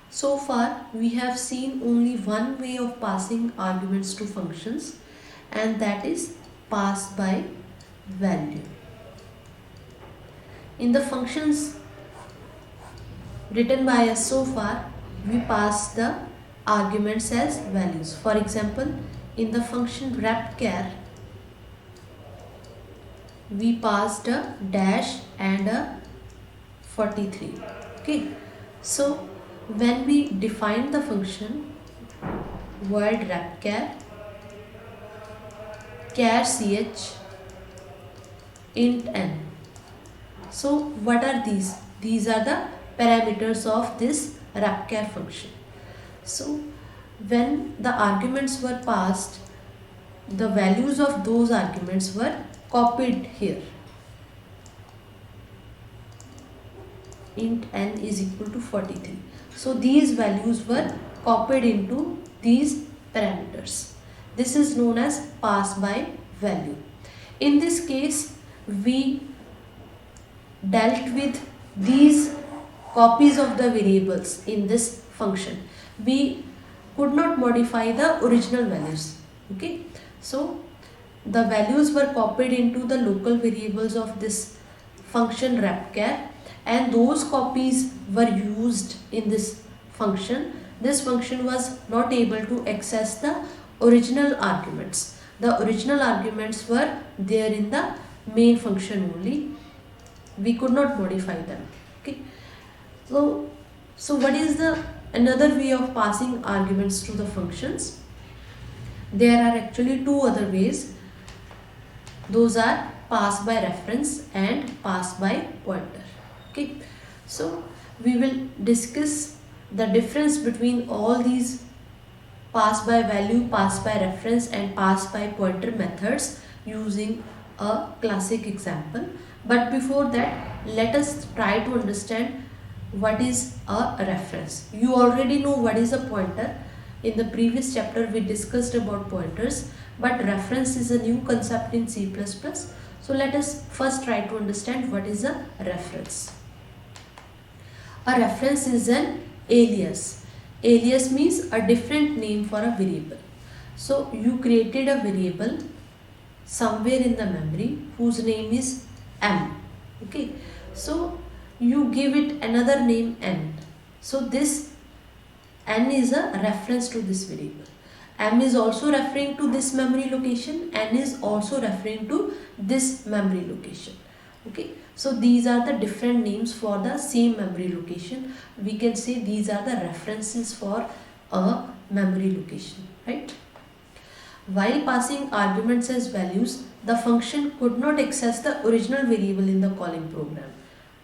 So far we have seen only one way of passing arguments to functions, and that is pass by value. In the functions written by us so far, we pass the arguments as values. For example, in the function repchar, we passed a dash and a 43. Okay, so when we define the function void repchar char ch int n. So what are these? These are the parameters of this repchar function. So when the arguments were passed, the values of those arguments were copied here. Int n is equal to 43. So these values were copied into these parameters. This is known as pass by value. In this case, we dealt with these copies of the variables in this function. We could not modify the original values. Okay, so the values were copied into the local variables of this function repchar, and those copies were used in this function. This function was not able to access the original arguments. The original arguments were there in the main function only. We could not modify them. Okay, so what is the another way of passing arguments to the functions? There are actually two other ways. Those are pass by reference and pass by pointer. Okay, so we will discuss the difference between all these pass by value, pass by reference and pass by pointer methods using a classic example. But before that, let us try to understand what is a reference. You already know what is a pointer. In the previous chapter we discussed about pointers, but reference is a new concept in C++. So let us first try to understand what is a reference. A reference is an alias. Alias means a different name for a variable. So you created a variable somewhere in the memory whose name is m. Okay, so you give it another name n. So this n is a reference to this variable. M is also referring to this memory location, n is also referring to this memory location. Okay, so these are the different names for the same memory location. We can say these are the references for a memory location, right? While passing arguments as values, the function could not access the original variable in the calling program,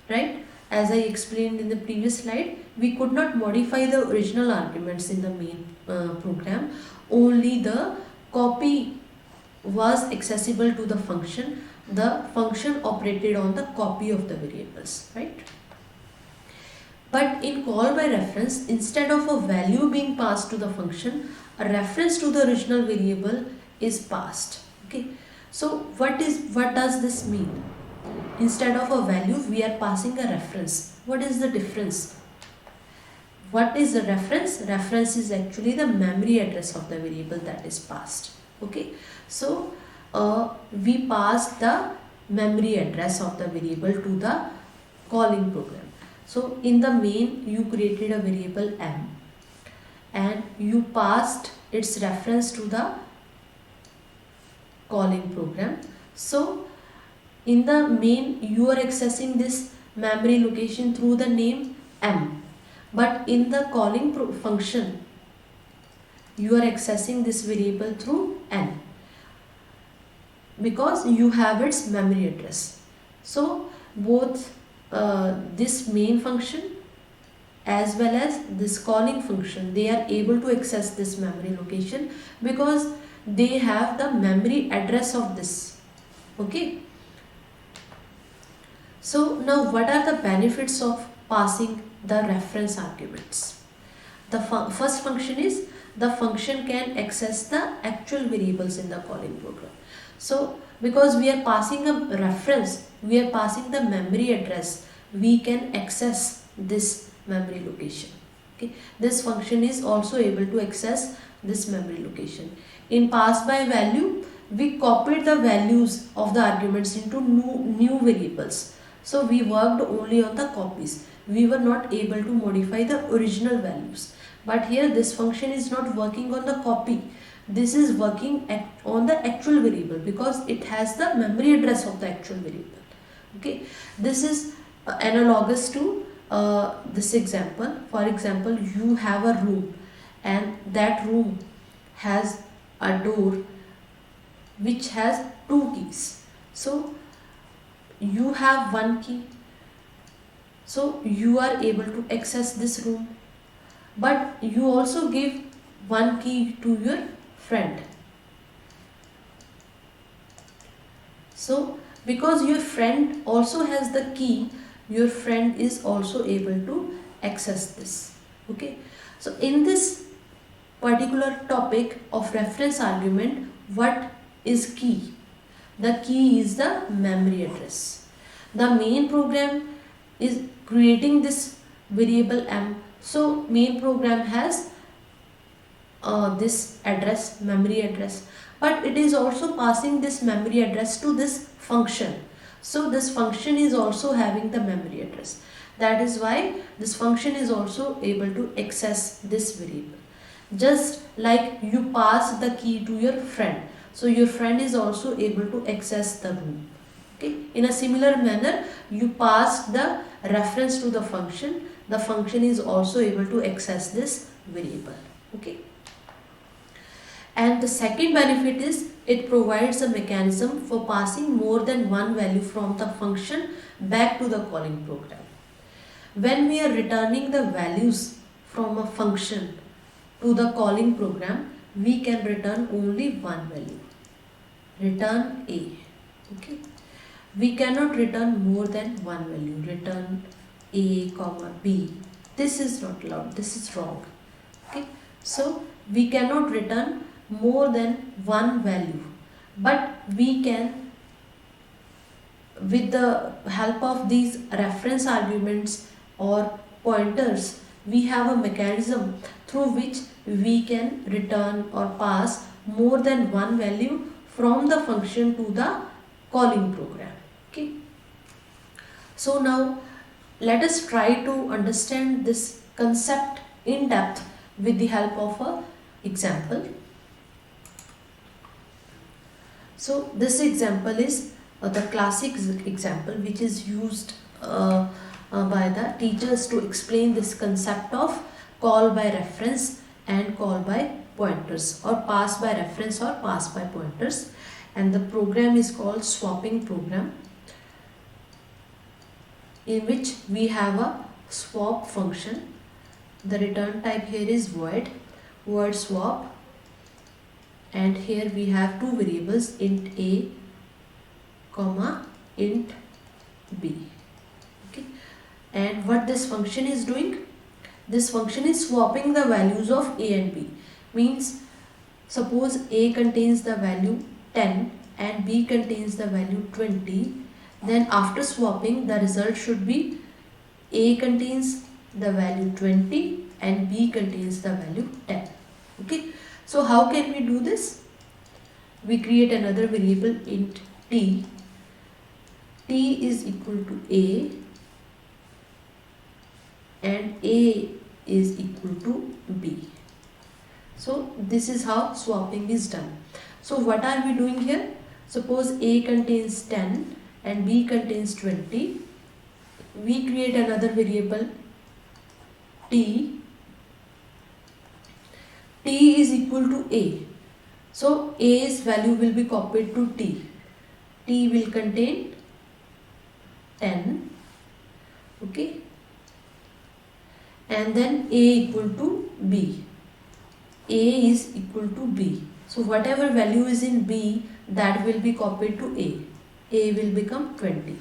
right? As I explained in the previous slide, we could not modify the original arguments in the main program. Only the copy was accessible to the function. The function operated on the copy of the variables, right? But in call by reference, instead of a value being passed to the function, a reference to the original variable is passed. Okay, so what does this mean? Instead of a value, we are passing a reference. What is the difference? What is the reference? Reference is actually the memory address of the variable that is passed. Okay, so we pass the memory address of the variable to the calling program. So in the main, you created a variable m and you passed its reference to the calling program. So in the main, you are accessing this memory location through the name m, but in the calling function, you are accessing this variable through n because you have its memory address. So both this main function as well as this calling function, they are able to access this memory location because they have the memory address of this. Okay, so now what are the benefits of passing the reference arguments? The first function is the function can access the actual variables in the calling program. So because we are passing a reference, we are passing the memory address, we can access this memory location. Okay, this function is also able to access this memory location. In pass by value, we copied the values of the arguments into new variables. So we worked only on the copies. We were not able to modify the original values. But here this function is not working on the copy. This is working on the actual variable because it has the memory address of the actual variable. Okay, this is analogous to this example. For example, you have a room and that room has a door which has two keys. So you have one key, so you are able to access this room, but you also give one key to your friend. So because your friend also has the key, your friend is also able to access this. Okay, so in this particular topic of reference argument, what is key? The key is the memory address. The main program is creating this variable m. So main program has this address, memory address, but it is also passing this memory address to this function. So this function is also having the memory address. That is why this function is also able to access this variable. Just like you pass the key to your friend, so your friend is also able to access the room. Okay, in a similar manner, you pass the reference to the function is also able to access this variable. Okay, and the second benefit is it provides a mechanism for passing more than one value from the function back to the calling program. When we are returning the values from a function to the calling program, we can return only one value. Return A. Okay, we cannot return more than one value. Return A comma B. This is not allowed. This is wrong. Okay, so we cannot return more than one value, but we can, with the help of these reference arguments or pointers, we have a mechanism through which we can return or pass more than one value from the function to the calling program. Okay, so now let us try to understand this concept in depth with the help of an example. So this example is the classic example which is used by the teachers to explain this concept of call by reference and call by pointers, or pass by reference or pass by pointers, and the program is called swapping program, in which we have a swap function. The return type here is void swap, and here we have two variables, int a comma int b. Okay, and what this function is doing, this function is swapping the values of a and b. Means suppose a contains the value 10 and b contains the value 20, then after swapping the result should be a contains the value 20 and b contains the value 10. Okay, so how can we do this? We create another variable int t. T is equal to a and a is equal to b. So this is how swapping is done. So what are we doing here? Suppose a contains 10 and b contains 20. We create another variable t. T is equal to a. So a's value will be copied to t. T will contain 10. Okay. And then a equal to b. A is equal to b. So whatever value is in b, that will be copied to a. A will become 20.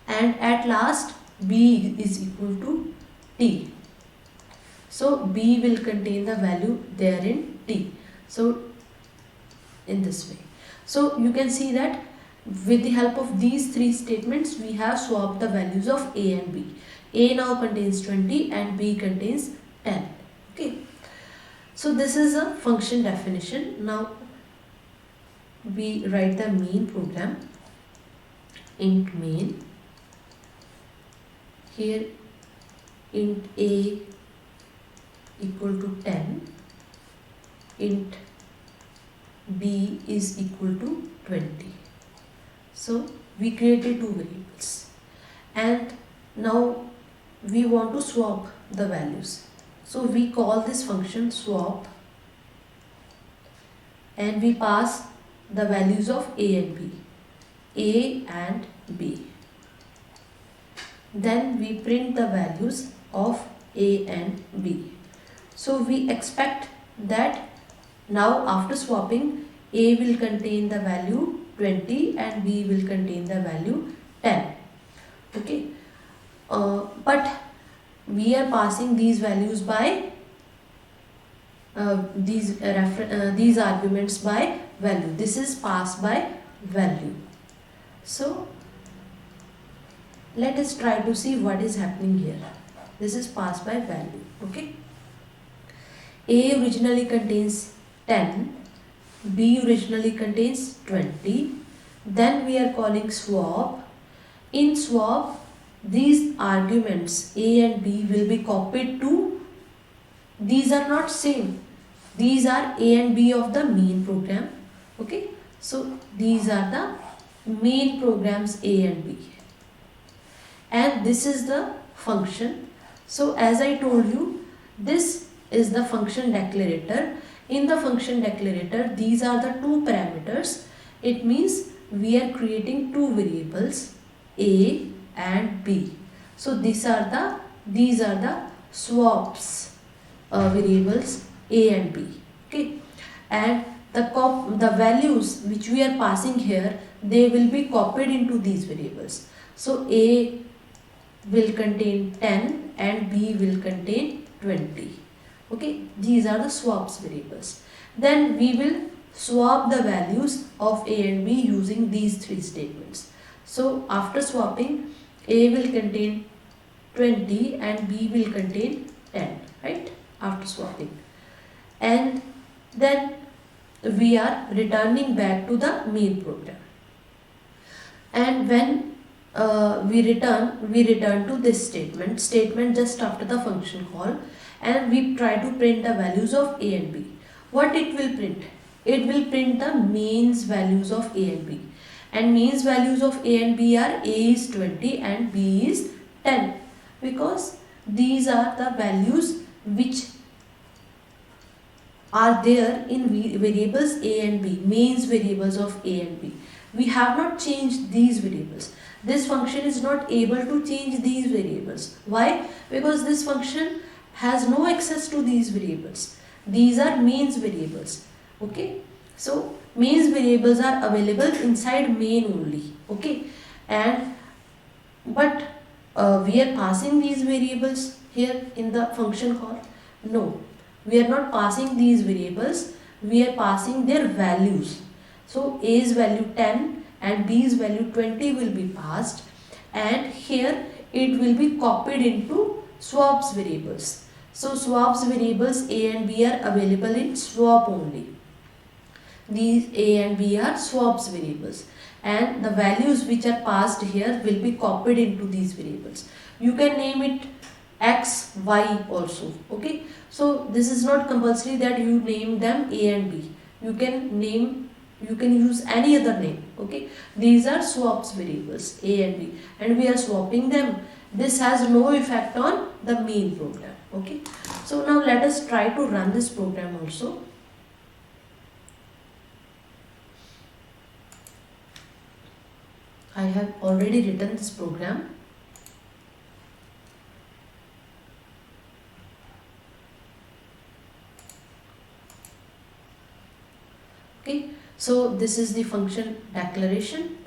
And at last b is equal to t. So b will contain the value there in t. So in this way. So you can see that with the help of these three statements, we have swapped the values of a and b. A now contains 20 and b contains 10. So this is a function definition. Now we write the main program. Int main, here int a equal to 10, int b is equal to 20. So we created two variables, and now we want to swap the values. So we call this function swap, and we pass the values of a and b, a and b. Then we print the values of a and b. So we expect that now after swapping, a will contain the value 20 and b will contain the value 10. Okay, but we are passing these values by these arguments by value. This is passed by value. So let us try to see what is happening here. This is passed by value. Okay, a originally contains 10, b originally contains 20. Then we are calling swap. In swap, these arguments a and b will be copied to, these are not same, these are a and b of the main program. Okay, so these are the main programs a and b, and this is the function. So as I told you, this is the function declarator. In the function declarator, these are the two parameters. It means we are creating two variables, a and b. So these are the swaps variables a and b. Okay, and the values which we are passing here, they will be copied into these variables. So a will contain 10 and b will contain 20. Okay, these are the swaps variables. Then we will swap the values of a and b using these three statements. So after swapping, a will contain 20 and b will contain 10, right, after swapping. And then we are returning back to the main program. And when we return to this statement just after the function call, and we try to print the values of a and b. What it will print? It will print the mains values of a and b. And mains values of a and b are a is 20 and b is 10, because these are the values which are there in variables a and b, mains variables of a and b. We have not changed these variables. This function is not able to change these variables. Why? Because this function has no access to these variables. These are mains variables. Okay, so mains variables are available inside main only. Okay, and but we are passing these variables here in the function call. No, we are not passing these variables, we are passing their values. So a's value 10 and b's value 20 will be passed, and here it will be copied into swaps variables. So swaps variables a and b are available in swap only. These a and b are swaps variables, and the values which are passed here will be copied into these variables. You can name it x, y also. Okay, so this is not compulsory that you name them a and b. You can use any other name. Okay, these are swaps variables a and b, and we are swapping them. This has no effect on the main program. Okay, so now let us try to run this program also. I have already written this program. Okay, so this is the function declaration.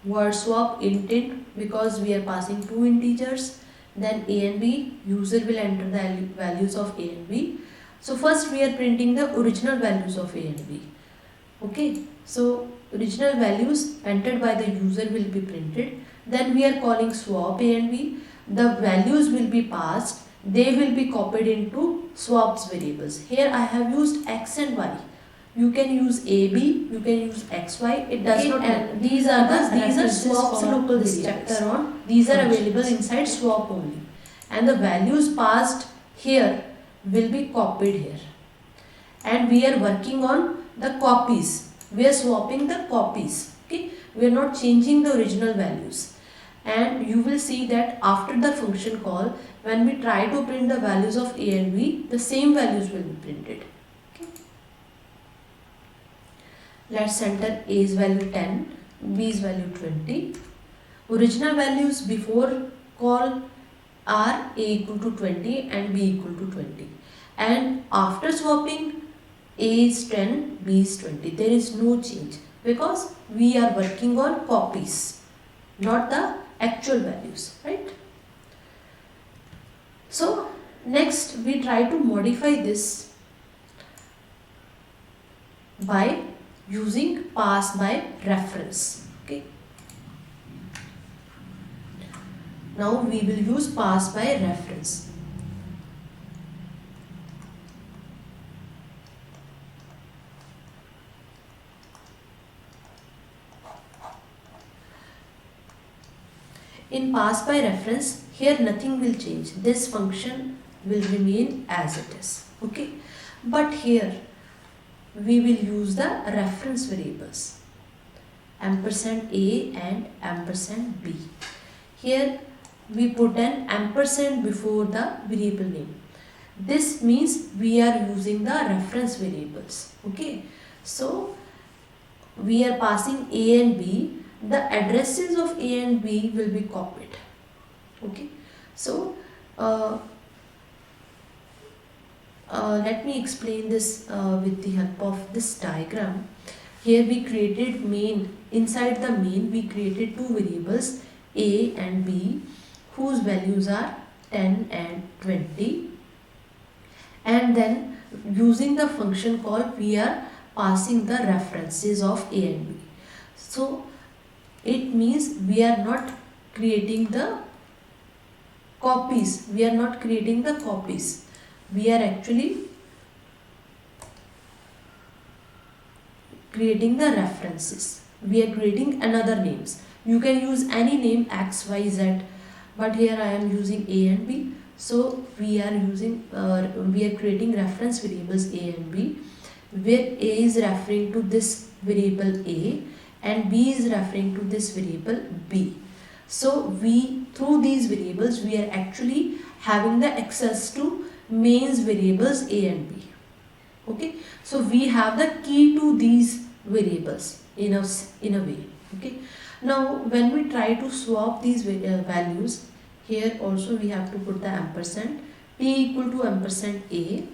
Word swap int because we are passing two integers. Then a and b, user will enter the values of a and b. So first we are printing the original values of a and b. Okay, so original values entered by the user will be printed. Then we are calling swap a and b. The values will be passed they will be copied into swaps variables. Here I have used x and y. You can use AB, you can use XY, it does not matter. These are swaps local this chapter on. These are available inside swap only. And the values passed here will be copied here. And we are working on the copies. We are swapping the copies. Okay, we are not changing the original values. And you will see that after the function call, when we try to print the values of A and B, the same values will be printed. Let's enter A's value 10, B's value 20. Original values before call are A equal to 20 and B equal to 20. And after swapping, A is 10, B is 20. There is no change because we are working on copies, not the actual values, right? So next we try to modify this by using pass by reference. Okay. Now we will use pass by reference. In pass by reference, here nothing will change. This function will remain as it is. Okay. But here we will use the reference variables ampersand A and ampersand B. Here we put an ampersand before the variable name. This means we are using the reference variables. Okay, so we are passing A and B. The addresses of A and B will be copied. Okay, so let me explain this with the help of this diagram. Here we created main. Inside the main we created two variables A and B whose values are 10 and 20. And then using the function call we are passing the references of A and B. So it means we are not creating the copies. We are not creating the copies. We are actually creating the references. We are creating another names. You can use any name X, Y, Z, but here I am using A and B. So we are creating reference variables A and B, where A is referring to this variable A and B is referring to this variable B. So through these variables we are actually having the access to mains variables A and B. Okay, so we have the key to these variables in a way. Okay, now when we try to swap these values, here also we have to put the ampersand. T equal to ampersand A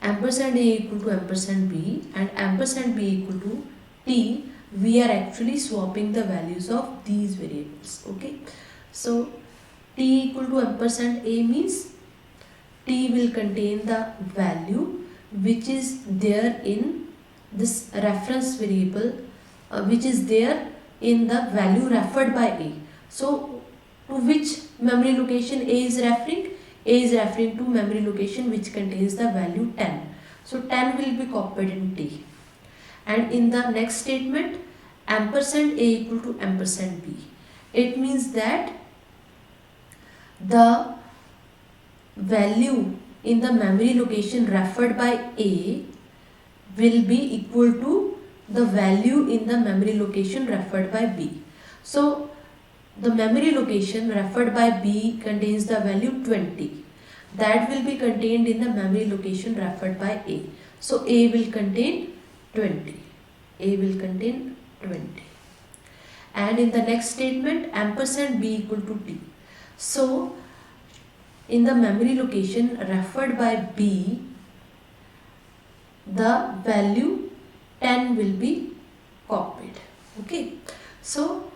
equal to ampersand B, and ampersand B equal to T. We are actually swapping the values of these variables. Okay, so T equal to ampersand A means T will contain the value which is there in this reference variable, which is there in the value referred by A. So to which memory location A is referring? A is referring to memory location which contains the value 10. So 10 will be copied in T. And in the next statement, ampersand A equal to ampersand B. It means that the value in the memory location referred by A will be equal to the value in the memory location referred by B. So the memory location referred by B contains the value 20. That will be contained in the memory location referred by A. So A will contain 20. A will contain 20. And in the next statement, ampersand B equal to T. So in the memory location referred by B, the value 10 will be copied. Okay, so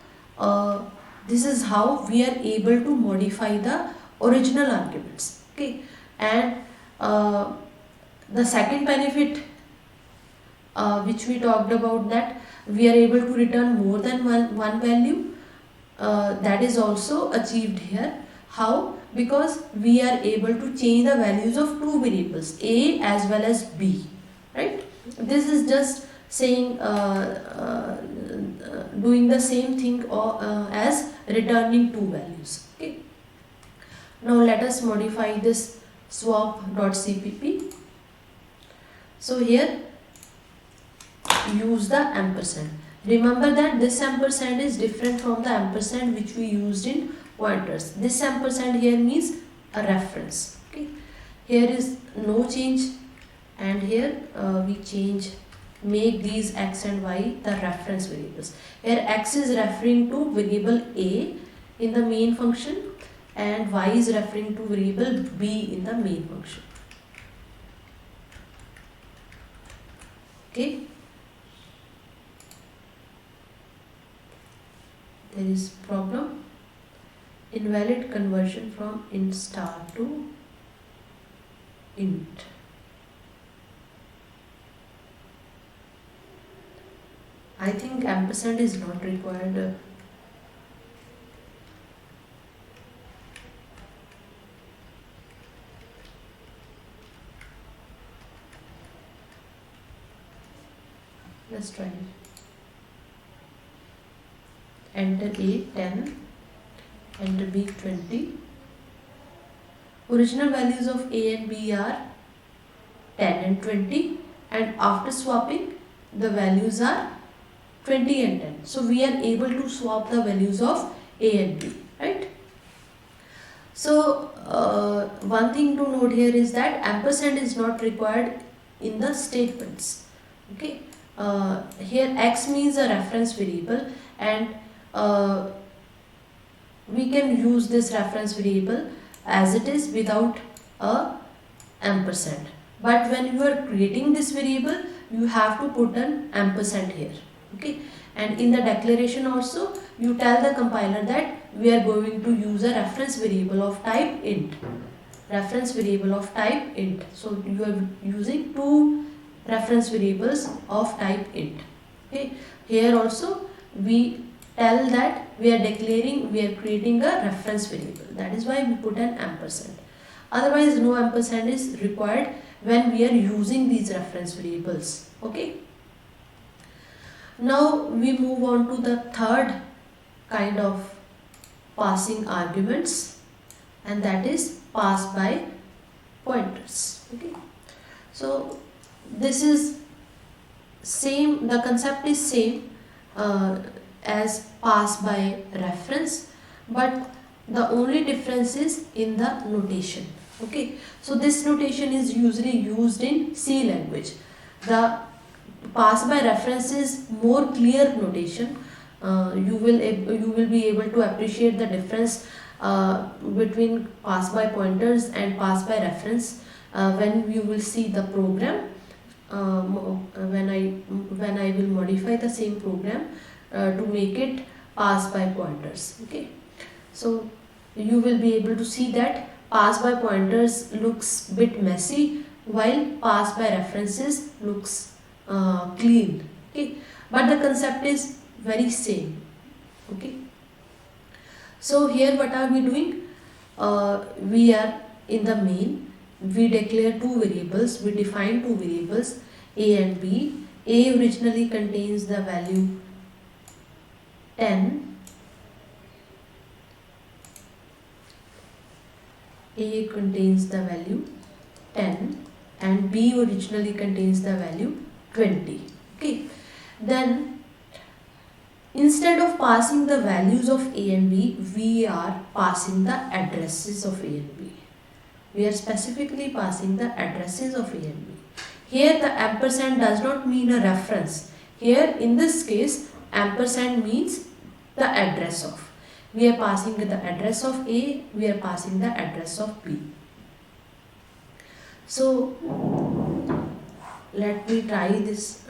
this is how we are able to modify the original arguments. Okay, and the second benefit which we talked about, that we are able to return more than one value, that is also achieved here. How? Because we are able to change the values of two variables, A as well as B, right? This is just saying doing the same thing as returning two values. Okay. Now let us modify this swap.cpp. So here use the ampersand. Remember that this ampersand is different from the ampersand which we used in pointers. This ampersand here means a reference. Okay. Here is no change, and here we change, make these x and y the reference variables. Here x is referring to variable A in the main function, and y is referring to variable B in the main function. Okay. There is problem, invalid conversion from int star to int. I think ampersand is not required. Let's try it. Enter A 10, enter B 20. Original values of A and B are 10 and 20, and after swapping the values are 20 and 10. So we are able to swap the values of A and B, right? So one thing to note here is that ampersand is not required in the statements. Okay. Here x means a reference variable, and we can use this reference variable as it is without a ampersand. But when you are creating this variable, you have to put an ampersand here. Okay. And in the declaration also, you tell the compiler that we are going to use a reference variable of type int. Reference variable of type int. So you are using two reference variables of type int. Okay. Here also we tell that we are creating a reference variable. That is why we put an ampersand. Otherwise no ampersand is required when we are using these reference variables. Okay. Now we move on to the third kind of passing arguments, and that is pass by pointers. Okay. So this is same, the concept is same as pass by reference, but the only difference is in the notation. Okay. So this notation is usually used in C language. The pass by reference is more clear notation. You will be able to appreciate the difference between pass by pointers and pass by reference when you will see the program. When I will modify the same program to make it pass by pointers. Okay. So you will be able to see that pass by pointers looks bit messy, while pass by references looks clean. Okay. But the concept is very same. Okay. So here what are we doing? We are in the main. We declare two variables, we define two variables, A and B. A originally contains the value 10. A contains the value 10 and B originally contains the value 20. Okay. Then instead of passing the values of A and B, we are passing the addresses of A and B. We are specifically passing the addresses of A and B. Here the ampersand does not mean a reference. Here in this case ampersand means the address of. We are passing the address of A, we are passing the address of B. So let me try this,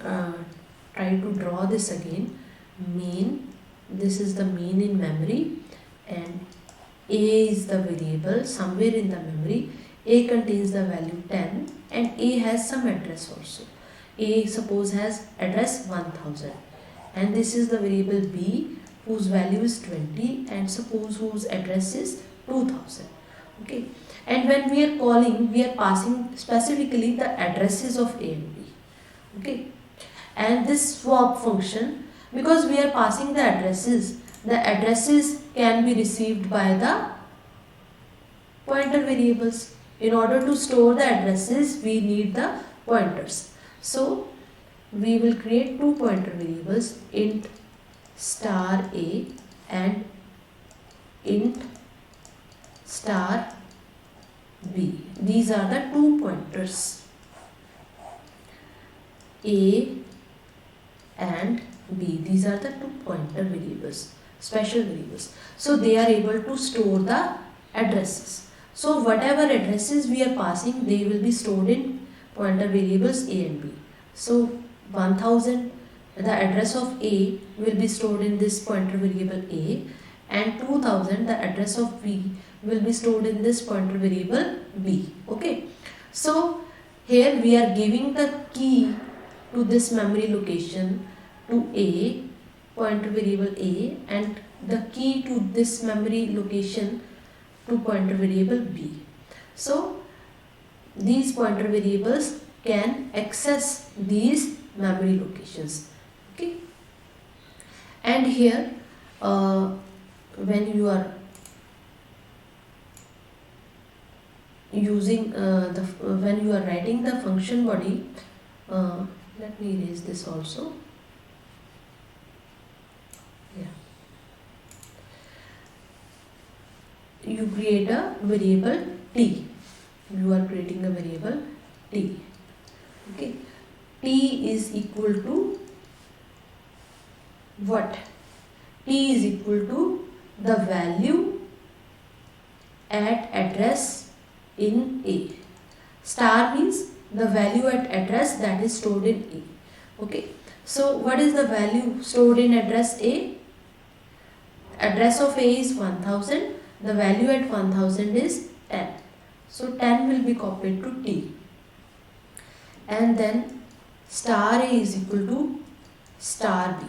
try to draw this again. Main, this is the main in memory, and A is the variable somewhere in the memory. A contains the value 10 and A has some address also. A suppose has address 1000, and this is the variable B whose value is 20 and suppose whose address is 2000. Okay, and when we are calling, we are passing specifically the addresses of A and B. Okay, and this swap function, because we are passing the addresses can be received by the pointer variables. In order to store the addresses, we need the pointers. So we will create two pointer variables, int star a and int star b. These are the two pointers, a and b. These are the two pointer variables, special variables. So they are able to store the addresses. So whatever addresses we are passing, they will be stored in pointer variables a and b. So 1000, the address of a will be stored in this pointer variable a, and 2000, the address of b will be stored in this pointer variable b. Okay, so here we are giving the key to this memory location to a, pointer variable a, and the key to this memory location to pointer variable b. So these pointer variables can access these memory locations. Okay, and here when you are using when you are writing the function body, let me erase this also. Yeah, you create a variable t. You are creating a variable t. Okay, t is equal to what? T is equal to the value at address in a. Star means the value at address that is stored in a. Okay, so what is the value stored in address a? Address of a is 1000. The value at 1000 is 10. So 10 will be copied to t, and then star a is equal to star b.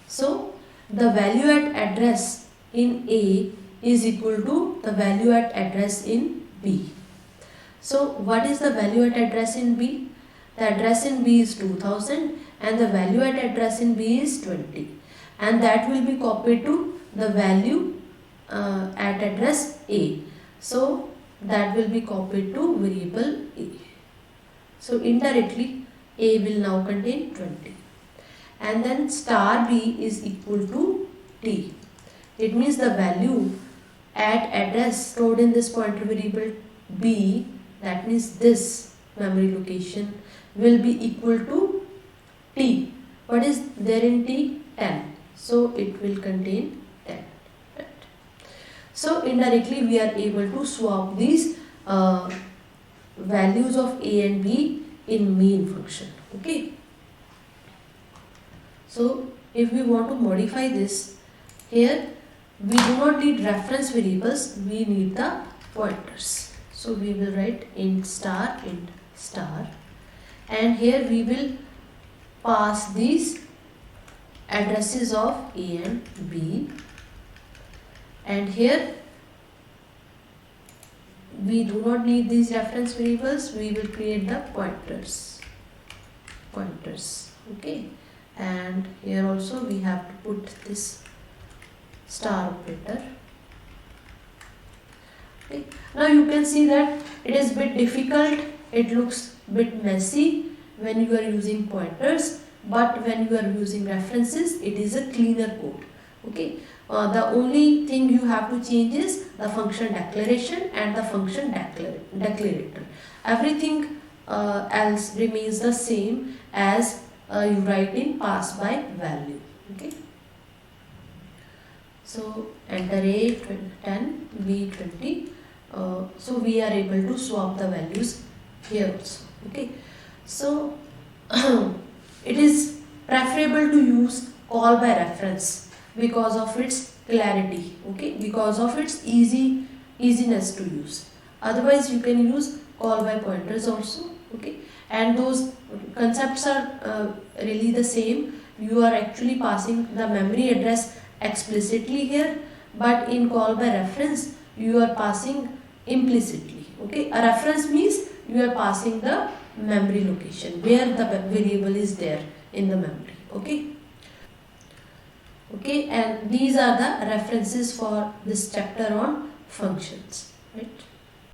So the value at address in a is equal to the value at address in b. So what is the value at address in b? The address in b is 2000 and the value at address in b is 20, and that will be copied to the value at address a. So that will be copied to variable a. So indirectly a will now contain 20, and then star b is equal to t. It means the value at address stored in this pointer variable b, that means this memory location, will be equal to t. What is there in t? 10. So it will contain 10. Right. So indirectly we are able to swap these values of a and b in main function. Okay, so if we want to modify this, here we do not need reference variables, we need the pointers. So we will write int star, and here we will pass these addresses of a and b, and here we do not need these reference variables, we will create the pointers. Okay, and here also we have to put this star operator. Okay, now you can see that it is bit difficult, it looks bit messy when you are using pointers, but when you are using references, it is a cleaner code. Okay, the only thing you have to change is the function declaration and the function declarator. Everything else remains the same as you write in pass by value. Okay, so enter a 10, b 20. So we are able to swap the values here also. Okay, so it is preferable to use call by reference because of its clarity. Okay, because of its easiness to use. Otherwise you can use call by pointers also. Okay, and those concepts are really the same. You are actually passing the memory address explicitly here, but in call by reference you are passing implicitly. Okay, a reference means you are passing the memory location where the variable is there in the memory. Okay, and these are the references for this chapter on functions, right?